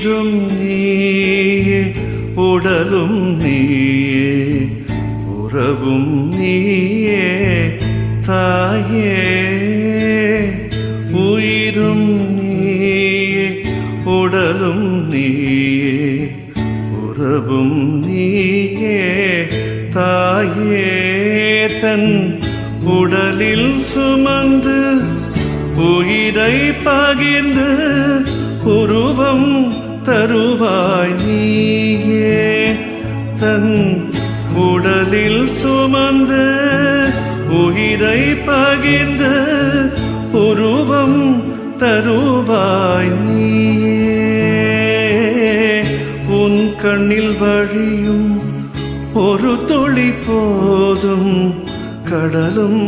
உயிரும் நீயே உடலும் நீயே உறவும் நீயே தாயே உயிரும் நீயே உடலும் நீயே உறவும் நீயே தாயே தன் உடலில் சுமந்து உயிரை பகிர்ந்து உருவம் தருவாய் நீயே தன் உடலில் சுமந்து உயிரை பகிர்ந்து உருவம் தருவாய் நீயே உன் கண்ணில் வழியும் ஒரு துளி போதும் கடலும்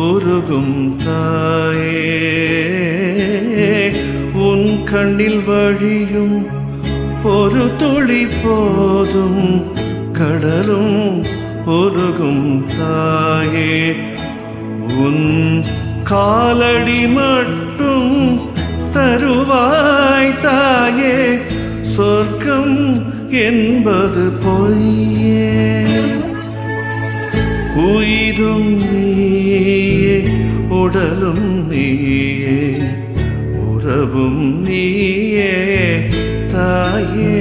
உருகும் தாயே உன் கண்ணில் வழியும் ஒரு துளி போதும் கடலும் உருகும் தாயே உன் காலடி மட்டும் தருவாய் தாயே சொர்க்கம் என்பது பொய்யே உயிரும் நீயே உடலும் நீயே உறவும் நீயே தாயே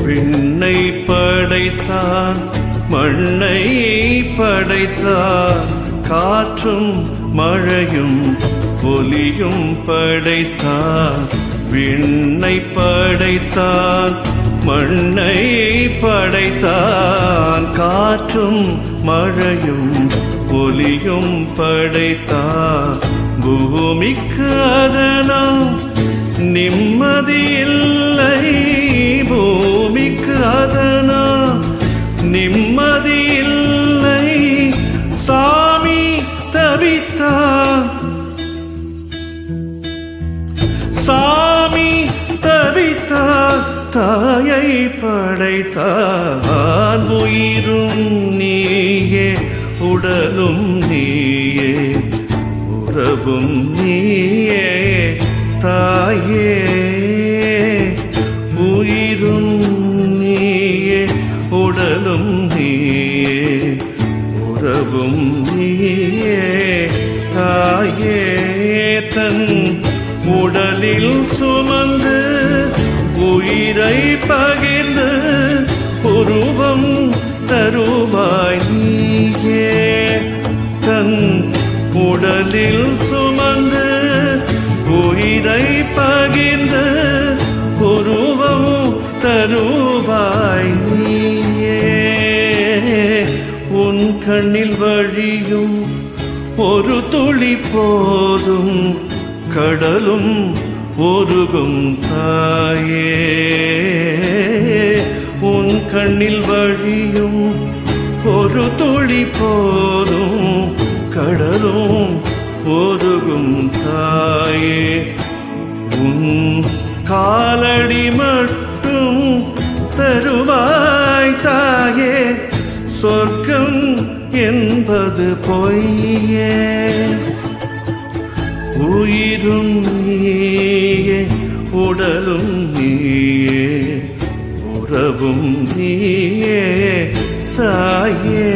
விண்ணை படைத்தான் மண்ணை படைத்தான் காற்றும் மழையும் ஒலியும் படைத்தான் விண்ணை படைத்தான் மண்ணை படைத்தான் காற்றும் மழையும் ஒலியும் படைத்தான் பூமிக்கு அதனால் நிம்மதி இல்லை பூமிக்கு அதனால் நிம்மதி இல்லை சாமி தவித்தான் சாமி தவித்தான் தாயை படைத்தான் உயிரும் நீயே உடலும் நீயே உறவும் நீயே தாயே உயிரும் நீயே உடலும் நீயே உறவும் நீயே தாயே தன் உடலில் சுமந்து உயிரை பகிர்ந்து உருவம் தருவாய் நீயே தன் உடலில் சுமந்து உயிரை பகிர்ந்து உருவம் தருவாய் நீயே உன் கண்ணில் வழியும் ஒரு துளி போதும் கடலும் உருகும் தாயே உன் கண்ணில் வழியும் ஒரு துளி போதும் கடலும் உருகும் தாயே உன் காலடி மட்டும் தருவாய் தாயே சொர்க்கம் என்பது பொய்யே உயிரும் நீயே உடலும் நீயே உறவும் நீயே தாயே